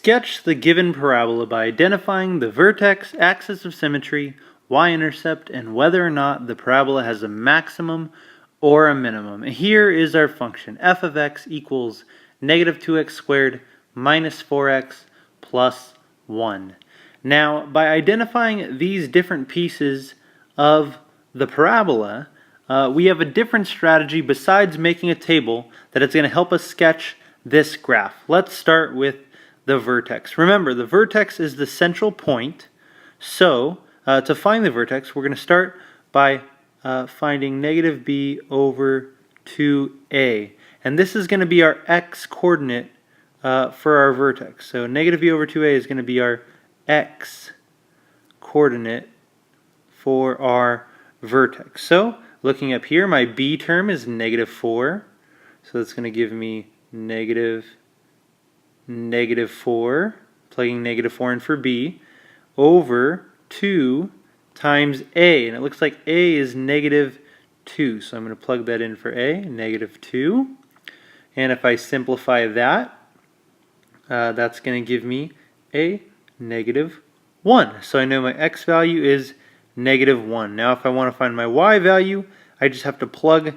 Sketch the given parabola by identifying the vertex, axis of symmetry, y-intercept, and whether or not the parabola has a maximum or a minimum. And here is our function. F of x equals negative 2x squared minus 4x plus 1. Now, by identifying these different pieces of the parabola, we have a different strategy besides making a table that is going to help us sketch this graph. Let's start with the vertex. Remember, the vertex is the central point. So, to find the vertex, we're going to start by finding negative b over 2a. And this is going to be our x coordinate for our vertex. So, negative b over 2a is going to be our x coordinate for our vertex. So, looking up here, my b term is negative 4. So, that's going to give me negative 4, plugging negative 4 in for b, over 2 times a. And it looks like a is negative 2. So I'm going to plug that in for a, negative 2. And if I simplify that, that's going to give me a negative 1. So I know my x value is negative 1. Now if I want to find my y value, I just have to plug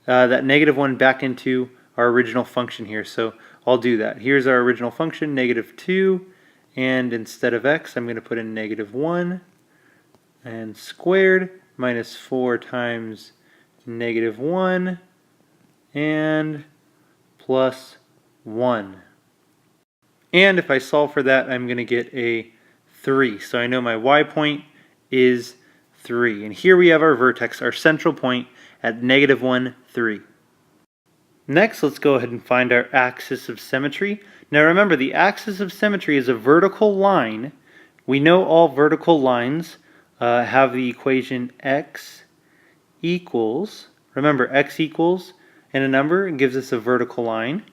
that negative 1 back into our original function here. So I'll do that. Here's our original function, negative 2, and instead of x, I'm going to put in negative 1, and squared minus 4 times negative 1, and plus 1. And if I solve for that, I'm going to get a 3. So I know my y point is 3. And here we have our vertex, our central point at negative 1, 3. Next, let's go ahead and find our axis of symmetry. Now remember, the axis of symmetry is a vertical line. We know all vertical lines have the equation x equals, remember x equals and a number gives us a vertical line.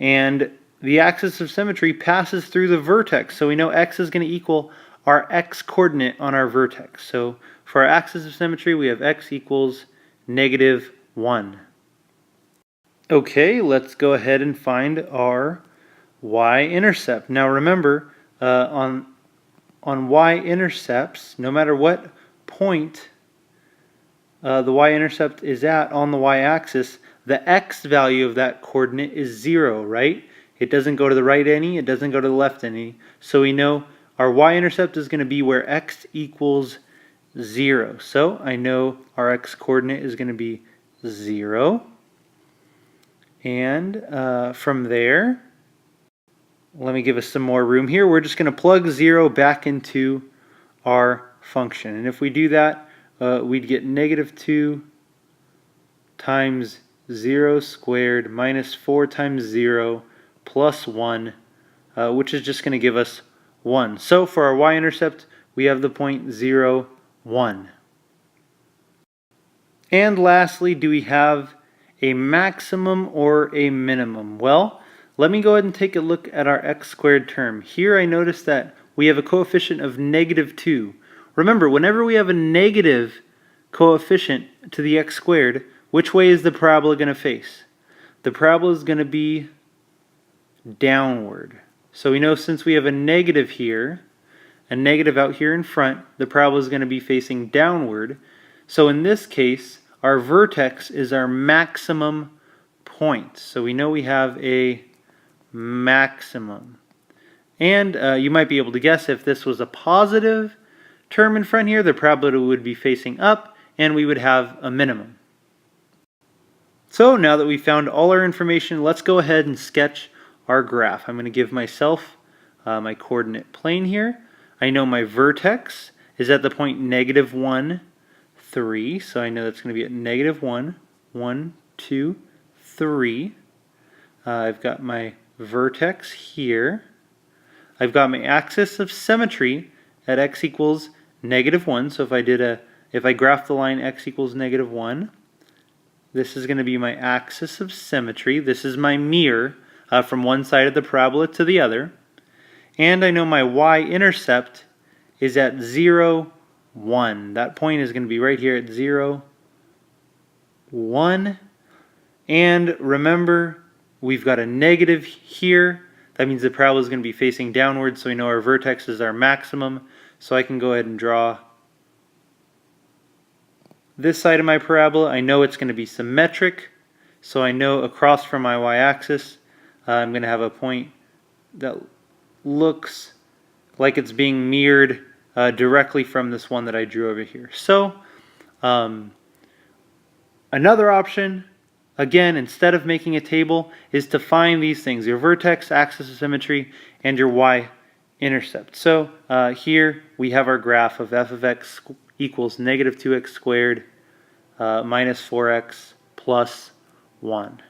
And the axis of symmetry passes through the vertex. So we know x is going to equal our x coordinate on our vertex. So for our axis of symmetry, we have x equals negative 1. Okay, let's go ahead and find our y-intercept. Now remember, on y-intercepts, no matter what point the y-intercept is at on the y-axis, the x value of that coordinate is 0, right? It doesn't go to the right any, it doesn't go to the left any. So we know our y-intercept is going to be where x equals 0. So I know our x coordinate is going to be 0. And from there, let me give us some more room here. We're just going to plug 0 back into our function. And if we do that, we'd get negative 2 times 0 squared minus 4 times 0 plus 1, which is just going to give us 1. So for our y-intercept, we have the point 0, 1. And lastly, do we have a maximum or a minimum? Well, let me go ahead and take a look at our x squared term. Here I notice that we have a coefficient of negative 2. Remember, whenever we have a negative coefficient to the x squared, which way is the parabola going to face? The parabola is going to be downward. So we know since we have a negative here, a negative out here in front, the parabola is going to be facing downward. So in this case, our vertex is our maximum point. So we know we have a maximum. And you might be able to guess if this was a positive term in front here, the parabola would be facing up and we would have a minimum. So now that we've found all our information, let's go ahead and sketch our graph. I'm going to give myself my coordinate plane here. I know my vertex is at the point negative 1, 3, so I know that's going to be at negative 1, 1, 2, 3. I've got my vertex here. I've got my axis of symmetry at x equals negative 1. So if I graph the line x equals negative 1, this is going to be my axis of symmetry. This is my mirror from one side of the parabola to the other. And I know my y-intercept is at 0, 1. That point is going to be right here at 0, 1. And remember, we've got a negative here. That means the parabola is going to be facing downward, so we know our vertex is our maximum. So I can go ahead and draw this side of my parabola. I know it's going to be symmetric, so I know across from my y-axis I'm going to have a point that looks like it's being mirrored directly from this one that I drew over here. So another option, again, instead of making a table, is to find these things: your vertex, axis of symmetry, and your y-intercept. So here we have our graph of f of x equals negative 2x squared minus 4x plus 1.